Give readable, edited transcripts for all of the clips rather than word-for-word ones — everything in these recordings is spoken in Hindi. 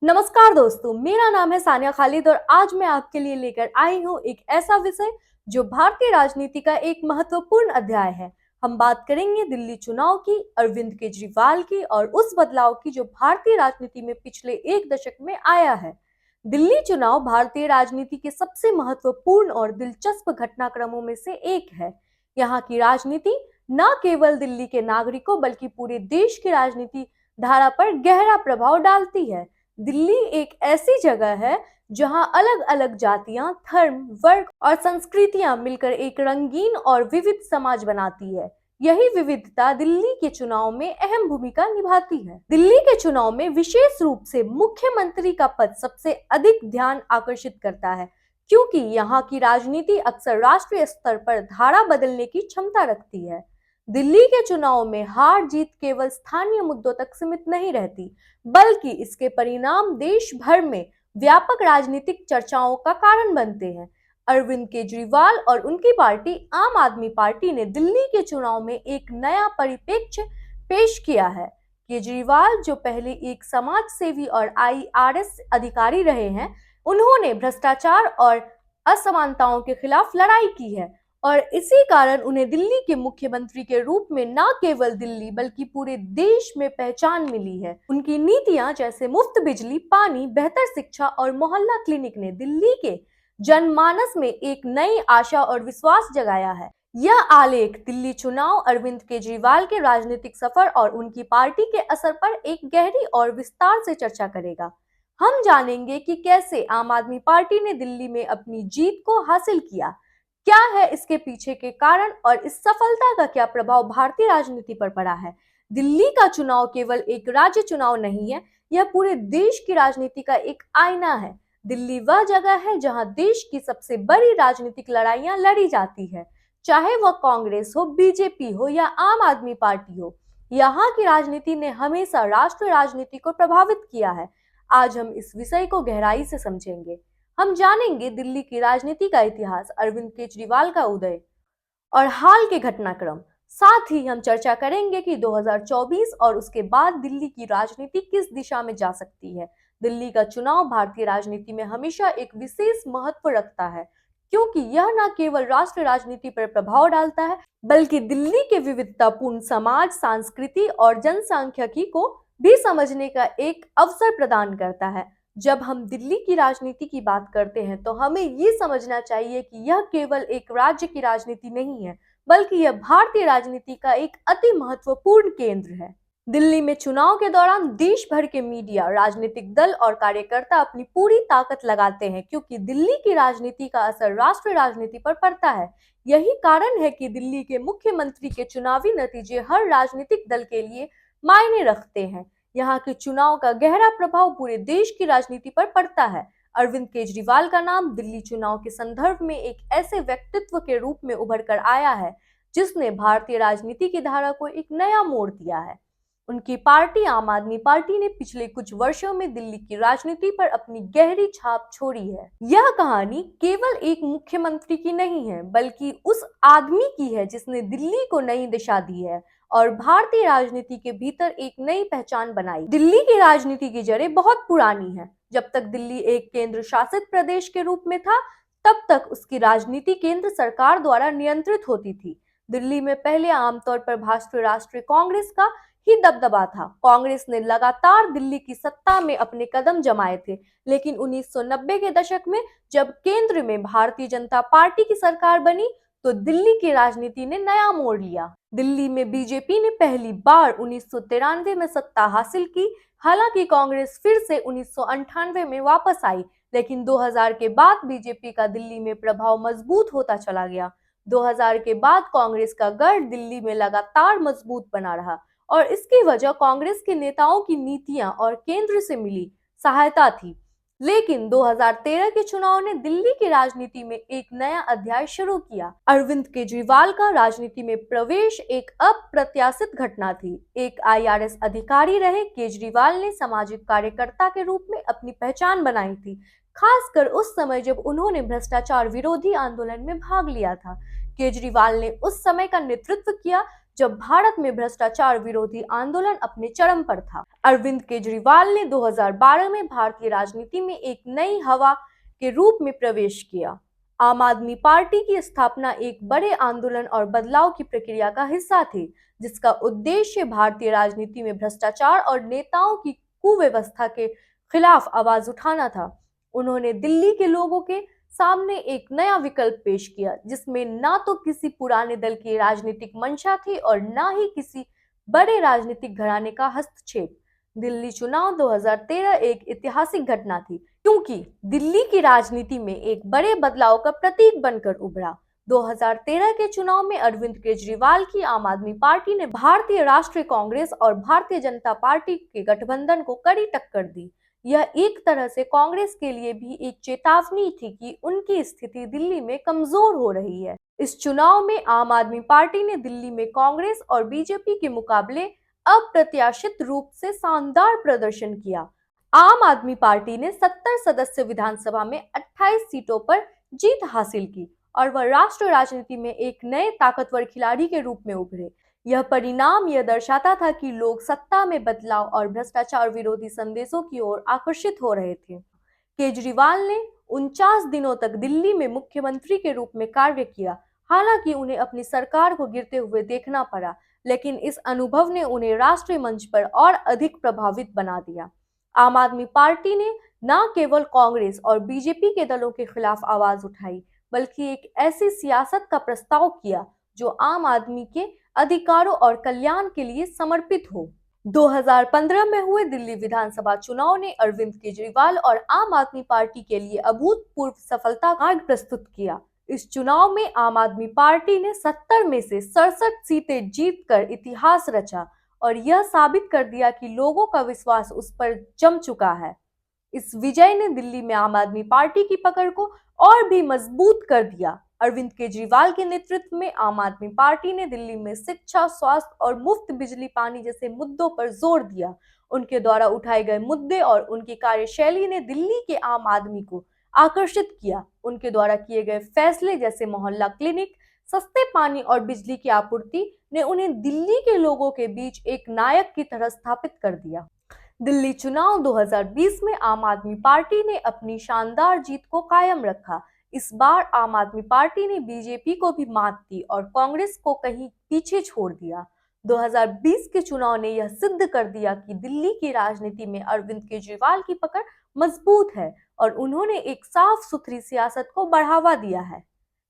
नमस्कार दोस्तों, मेरा नाम है सानिया खालिद और आज मैं आपके लिए लेकर आई हूँ एक ऐसा विषय जो भारतीय राजनीति का एक महत्वपूर्ण अध्याय है। हम बात करेंगे दिल्ली चुनाव की, अरविंद केजरीवाल की और उस बदलाव की जो भारतीय राजनीति में पिछले एक दशक में आया है। दिल्ली चुनाव भारतीय राजनीति के सबसे महत्वपूर्ण और दिलचस्प घटनाक्रमों में से एक है। यहाँ की राजनीति न केवल दिल्ली के नागरिकों बल्कि पूरे देश की राजनीति धारा पर गहरा प्रभाव डालती है। दिल्ली एक ऐसी जगह है जहां अलग-अलग जातियां, धर्म, वर्ग और संस्कृतियां मिलकर एक रंगीन और विविध समाज बनाती है। यही विविधता दिल्ली के चुनाव में अहम भूमिका निभाती है। दिल्ली के चुनाव में विशेष रूप से मुख्यमंत्री का पद सबसे अधिक ध्यान आकर्षित करता है, क्योंकि यहाँ की राजनीति अक्सर राष्ट्रीय स्तर पर धारा बदलने की क्षमता रखती है। दिल्ली के चुनाव में हार जीत केवल स्थानीय मुद्दों तक सीमित नहीं रहती, बल्कि इसके परिणाम देश भर में व्यापक राजनीतिक चर्चाओं का कारण बनते हैं। अरविंद केजरीवाल और उनकी पार्टी आम आदमी पार्टी ने दिल्ली के चुनाव में एक नया परिप्रेक्ष्य पेश किया है। केजरीवाल, जो पहले एक समाज सेवी और आईआरएस अधिकारी रहे हैं, उन्होंने भ्रष्टाचार और असमानताओं के खिलाफ लड़ाई की है और इसी कारण उन्हें दिल्ली के मुख्यमंत्री के रूप में न केवल दिल्ली बल्कि पूरे देश में पहचान मिली है। उनकी नीतियां जैसे मुफ्त बिजली, पानी, बेहतर शिक्षा और मोहल्ला क्लिनिक ने दिल्ली के जनमानस में एक नई आशा और विश्वास जगाया है। यह आलेख दिल्ली चुनाव, अरविंद केजरीवाल के राजनीतिक सफर और उनकी पार्टी के असर पर एक गहरी और विस्तार से चर्चा करेगा। हम जानेंगे कि कैसे आम आदमी पार्टी ने दिल्ली में अपनी जीत को हासिल किया, क्या है इसके पीछे के कारण और इस सफलता का क्या प्रभाव भारतीय राजनीति पर पड़ा है। दिल्ली का चुनाव केवल एक राज्य चुनाव नहीं है, यह पूरे देश की राजनीति का एक आईना है। दिल्ली वह जगह है जहां देश की सबसे बड़ी राजनीतिक लड़ाइयां लड़ी जाती है, चाहे वह कांग्रेस हो, बीजेपी हो या आम आदमी पार्टी हो। यहाँ की राजनीति ने हमेशा राष्ट्रीय राजनीति को प्रभावित किया है। आज हम इस विषय को गहराई से समझेंगे। हम जानेंगे दिल्ली की राजनीति का इतिहास, अरविंद केजरीवाल का उदय और हाल के घटनाक्रम। साथ ही हम चर्चा करेंगे कि 2024 और उसके बाद दिल्ली की राजनीति किस दिशा में जा सकती है। दिल्ली का चुनाव भारतीय राजनीति में हमेशा एक विशेष महत्व रखता है, क्योंकि यह न केवल राष्ट्रीय राजनीति पर प्रभाव डालता है, बल्कि दिल्ली के विविधतापूर्ण समाज, संस्कृति और जनसांख्यिकी को भी समझने का एक अवसर प्रदान करता है। जब हम दिल्ली की राजनीति की बात करते हैं तो हमें ये समझना चाहिए कि यह केवल एक राज्य की राजनीति नहीं है, बल्कि यह भारतीय राजनीति का एक अति महत्वपूर्ण केंद्र है। दिल्ली में चुनाव के दौरान देश भर के मीडिया, राजनीतिक दल और कार्यकर्ता अपनी पूरी ताकत लगाते हैं, क्योंकि दिल्ली की राजनीति का असर राष्ट्रीय राजनीति पर पड़ता है। यही कारण है कि दिल्ली के मुख्यमंत्री के चुनावी नतीजे हर राजनीतिक दल के लिए मायने रखते हैं। यहाँ के चुनाव का गहरा प्रभाव पूरे देश की राजनीति पर पड़ता है। अरविंद केजरीवाल का नाम दिल्ली चुनाव के संदर्भ में एक ऐसे व्यक्तित्व के रूप में उभर कर आया है जिसने भारतीय राजनीति की धारा को एक नया मोड़ दिया है। उनकी पार्टी आम आदमी पार्टी ने पिछले कुछ वर्षों में दिल्ली की राजनीति पर अपनी गहरी छाप छोड़ी है। यह कहानी केवल एक मुख्यमंत्री की नहीं है, बल्कि उस आदमी की है जिसने दिल्ली को नई दिशा दी है और भारतीय राजनीति के भीतर एक नई पहचान बनाई। दिल्ली की राजनीति की जड़ें बहुत पुरानी हैं। जब तक दिल्ली एक केंद्र शासित प्रदेश के रूप में था, तब तक उसकी राजनीति केंद्र सरकार द्वारा नियंत्रित होती थी। दिल्ली में पहले आमतौर पर भाजपा राष्ट्रीय कांग्रेस का ही दबदबा था। कांग्रेस ने लगातार दिल्ली की सत्ता में अपने कदम जमाए थे, लेकिन 1990 के दशक में जब केंद्र में भारतीय जनता पार्टी की सरकार बनी, तो दिल्ली की राजनीति ने नया मोड़ लिया। दिल्ली में बीजेपी ने पहली बार 1993 में सत्ता हासिल की। हालांकि कांग्रेस फिर से 1998 में वापस आई, लेकिन 2000 के बाद बीजेपी का दिल्ली में प्रभाव मजबूत होता चला गया। 2000 के बाद कांग्रेस का गढ़ दिल्ली में लगातार मजबूत बना रहा और इसकी वजह कांग्रेस के नेताओं की नीतियां और केंद्र से मिली सहायता थी। लेकिन 2013 के चुनाव ने दिल्ली की राजनीति में एक नया अध्याय शुरू किया। अरविंद केजरीवाल का राजनीति में प्रवेश एक अप्रत्याशित घटना थी। एक आईआरएस अधिकारी रहे केजरीवाल ने सामाजिक कार्यकर्ता के रूप में अपनी पहचान बनाई थी, खासकर उस समय जब उन्होंने भ्रष्टाचार विरोधी आंदोलन में भाग लिया था। केजरीवाल ने उस समय का नेतृत्व किया जब भारत में भ्रष्टाचार विरोधी आंदोलन अपने चरम पर था। अरविंद केजरीवाल ने 2012 में भारतीय राजनीति में एक नई हवा के रूप में प्रवेश किया। आम आदमी पार्टी की स्थापना एक बड़े आंदोलन और बदलाव की प्रक्रिया का हिस्सा थी, जिसका उद्देश्य भारतीय राजनीति में भ्रष्टाचार और नेताओं की कुव्यवस्था के खिलाफ आवाज उठाना था। उन्होंने दिल्ली के लोगों के सामने एक नया विकल्प पेश किया, जिसमें ना तो किसी पुराने दल की राजनीतिक मंशा थी और ना ही किसी बड़े राजनीतिक घराने का हस्तक्षेप। दिल्ली चुनाव 2013 एक ऐतिहासिक घटना थी, क्योंकि दिल्ली की राजनीति में एक बड़े बदलाव का प्रतीक बनकर उभरा। 2013 के चुनाव में अरविंद केजरीवाल की आम आदमी पार्टी ने भारतीय राष्ट्रीय कांग्रेस और भारतीय जनता पार्टी के गठबंधन को कड़ी टक्कर दी। यह एक तरह से कांग्रेस के लिए भी एक चेतावनी थी कि उनकी स्थिति दिल्ली में कमजोर हो रही है। इस चुनाव में आम आदमी पार्टी ने दिल्ली में कांग्रेस और बीजेपी के मुकाबले अप्रत्याशित रूप से शानदार प्रदर्शन किया। आम आदमी पार्टी ने 70 सदस्य विधानसभा में 28 सीटों पर जीत हासिल की और वह राष्ट्रीय राजनीति में एक नए ताकतवर खिलाड़ी के रूप में उभरे। यह परिणाम यह दर्शाता था कि लोग सत्ता में बदलाव और भ्रष्टाचार विरोधी संदेशों की ओर आकर्षित हो रहे थे। केजरीवाल ने 49 दिनों तक दिल्ली में मुख्यमंत्री के रूप में कार्य किया। हालांकि उन्हें अपनी सरकार को गिरते हुए देखना पड़ा, लेकिन इस अनुभव ने उन्हें राष्ट्रीय मंच पर और अधिक प्रभावित बना दिया। आम आदमी पार्टी ने न केवल कांग्रेस और बीजेपी के दलों के खिलाफ आवाज उठाई, बल्कि एक ऐसी सियासत का प्रस्ताव किया जो आम आदमी के अधिकारों और कल्याण के लिए समर्पित हो। 2015 में हुए दिल्ली विधानसभा चुनाव ने अरविंद केजरीवाल और आम आदमी पार्टी के लिए अभूतपूर्व सफलता का मार्ग प्रस्तुत किया। इस चुनाव में आम आदमी पार्टी ने 70 में से 67 सीटें जीतकर इतिहास रचा और यह साबित कर दिया कि लोगों का विश्वास उस पर जम चुका है। इस विजय ने दिल्ली में आम आदमी पार्टी की पकड़ को और भी मजबूत कर दिया। अरविंद केजरीवाल के नेतृत्व में आम आदमी पार्टी ने दिल्ली में शिक्षा, स्वास्थ्य और मुफ्त बिजली पानी जैसे मुद्दों पर जोर दिया। उनके द्वारा उठाए गए मुद्दे और उनकी कार्यशैली ने दिल्ली के आम आदमी को आकर्षित किया। उनके द्वारा किए गए फैसले जैसे मोहल्ला क्लिनिक, सस्ते पानी और बिजली की आपूर्ति ने उन्हें दिल्ली के लोगों के बीच एक नायक की तरह स्थापित कर दिया। दिल्ली चुनाव 2020 में आम आदमी पार्टी ने अपनी शानदार जीत को कायम रखा। इस बार आम आदमी पार्टी ने बीजेपी को भी मात दी और कांग्रेस को कहीं पीछे छोड़ दिया। 2020 के चुनाव ने यह सिद्ध कर दिया कि दिल्ली की राजनीति में अरविंद केजरीवाल की पकड़ मजबूत है और उन्होंने एक साफ सुथरी सियासत को बढ़ावा दिया है।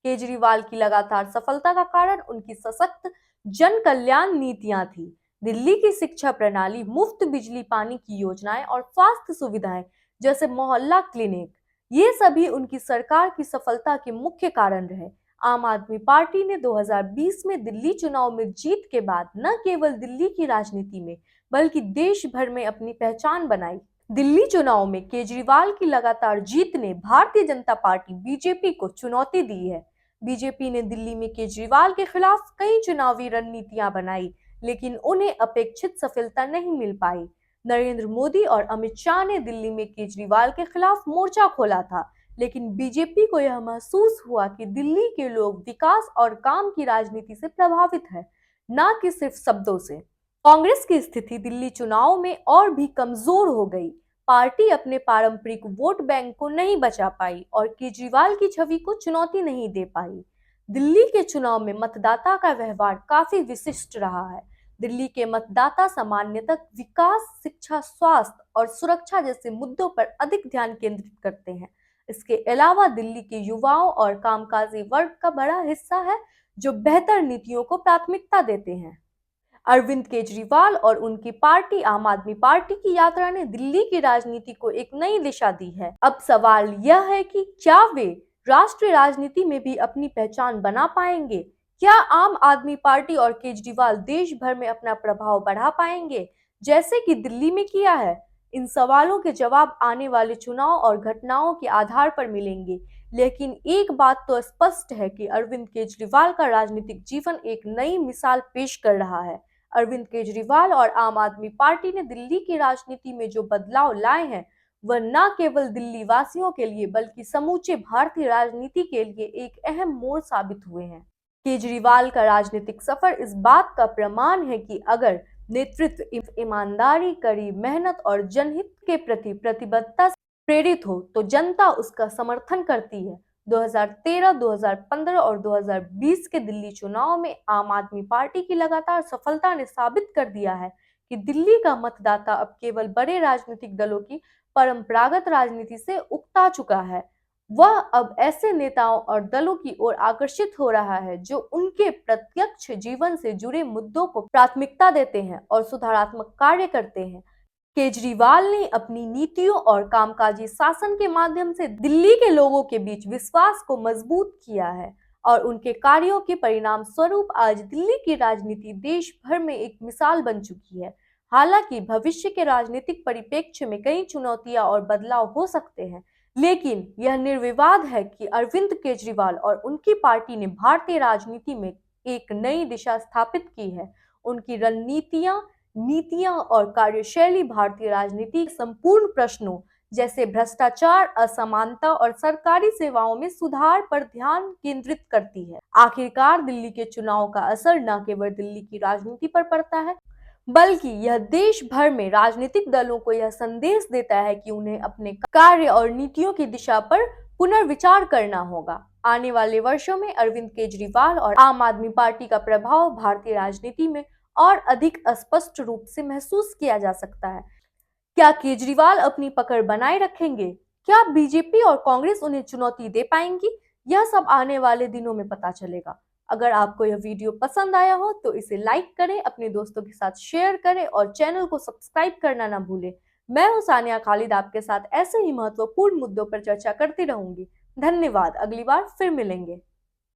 केजरीवाल की लगातार सफलता का कारण उनकी सशक्त जन कल्याण नीतियां थी। दिल्ली की शिक्षा प्रणाली, मुफ्त बिजली पानी की योजनाएं और स्वास्थ्य सुविधाएं जैसे मोहल्ला क्लिनिक, ये सभी उनकी सरकार की सफलता के मुख्य कारण रहे। आम आदमी पार्टी ने 2020 में दिल्ली चुनाव में जीत के बाद न केवल दिल्ली की राजनीति में बल्कि देश भर में अपनी पहचान बनाई। दिल्ली चुनाव में केजरीवाल की लगातार जीत ने भारतीय जनता पार्टी बीजेपी को चुनौती दी है। बीजेपी ने दिल्ली में केजरीवाल के खिलाफ कई चुनावी रणनीतियां बनाई, लेकिन उन्हें अपेक्षित सफलता नहीं मिल पाई। नरेंद्र मोदी और अमित शाह ने दिल्ली में केजरीवाल के खिलाफ मोर्चा खोला था, लेकिन बीजेपी को यह महसूस हुआ कि दिल्ली के लोग विकास और काम की राजनीति से प्रभावित है, न कि सिर्फ शब्दों से। कांग्रेस की स्थिति दिल्ली चुनाव में और भी कमजोर हो गई। पार्टी अपने पारंपरिक वोट बैंक को नहीं बचा पाई और केजरीवाल की छवि को चुनौती नहीं दे पाई। दिल्ली के चुनाव में मतदाता का व्यवहार काफी विशिष्ट रहा है। दिल्ली के मतदाता सामान्यतः विकास, शिक्षा, स्वास्थ्य और सुरक्षा जैसे मुद्दों पर अधिक ध्यान केंद्रित करते हैं। इसके अलावा दिल्ली के युवाओं और कामकाजी वर्ग का बड़ा हिस्सा है जो बेहतर नीतियों को प्राथमिकता देते हैं। अरविंद केजरीवाल और उनकी पार्टी आम आदमी पार्टी की यात्रा ने दिल्ली की राजनीति को एक नई दिशा दी है। अब सवाल यह है कि क्या वे राष्ट्रीय राजनीति में भी अपनी पहचान बना पाएंगे? क्या आम आदमी पार्टी और केजरीवाल देश भर में अपना प्रभाव बढ़ा पाएंगे, जैसे कि दिल्ली में किया है? इन सवालों के जवाब आने वाले चुनाव और घटनाओं के आधार पर मिलेंगे, लेकिन एक बात तो स्पष्ट है कि अरविंद केजरीवाल का राजनीतिक जीवन एक नई मिसाल पेश कर रहा है। अरविंद केजरीवाल और आम आदमी पार्टी ने दिल्ली की राजनीति में जो बदलाव लाए हैं, वह न केवल दिल्ली वासियों के लिए बल्कि समूचे भारतीय राजनीति के लिए एक अहम मोड़ साबित हुए हैं। केजरीवाल का राजनीतिक सफर इस बात का प्रमाण है कि अगर नेतृत्व ईमानदारी, कड़ी मेहनत और जनहित के प्रति प्रतिबद्धता से प्रेरित हो तो जनता उसका समर्थन करती है। 2013, 2015 और 2020 के दिल्ली चुनाव में आम आदमी पार्टी की लगातार सफलता ने साबित कर दिया है कि दिल्ली का मतदाता अब केवल बड़े राजनीतिक दलों की परंपरागत राजनीति से उकता चुका है। वह अब ऐसे नेताओं और दलों की ओर आकर्षित हो रहा है जो उनके प्रत्यक्ष जीवन से जुड़े मुद्दों को प्राथमिकता देते हैं और सुधारात्मक कार्य करते हैं। केजरीवाल ने अपनी नीतियों और कामकाजी शासन के माध्यम से दिल्ली के लोगों के बीच विश्वास को मजबूत किया है और उनके कार्यों के परिणाम स्वरूप आज दिल्ली की राजनीति देश भर में एक मिसाल बन चुकी है। हालांकि भविष्य के राजनीतिक परिप्रेक्ष्य में कई चुनौतियां और बदलाव हो सकते हैं, लेकिन यह निर्विवाद है कि अरविंद केजरीवाल और उनकी पार्टी ने भारतीय राजनीति में एक नई दिशा स्थापित की है। उनकी रणनीतियां, नीतियां और कार्यशैली भारतीय राजनीति के संपूर्ण प्रश्नों जैसे भ्रष्टाचार, असमानता और सरकारी सेवाओं में सुधार पर ध्यान केंद्रित करती है। आखिरकार दिल्ली के चुनाव का असर न केवल दिल्ली की राजनीति पर पड़ता है, बल्कि यह देश भर में राजनीतिक दलों को यह संदेश देता है कि उन्हें अपने कार्य और नीतियों की दिशा पर पुनर्विचार करना होगा। आने वाले वर्षों में अरविंद केजरीवाल और आम आदमी पार्टी का प्रभाव भारतीय राजनीति में और अधिक स्पष्ट रूप से महसूस किया जा सकता है। क्या केजरीवाल अपनी पकड़ बनाए रखेंगे? क्या बीजेपी और कांग्रेस उन्हें चुनौती दे पाएंगी? यह सब आने वाले दिनों में पता चलेगा। अगर आपको यह वीडियो पसंद आया हो तो इसे लाइक करें, अपने दोस्तों के साथ शेयर करें और चैनल को सब्सक्राइब करना ना भूलें। मैं हूं सानिया खालिद, आपके साथ ऐसे ही महत्वपूर्ण मुद्दों पर चर्चा करती रहूंगी। धन्यवाद, अगली बार फिर मिलेंगे।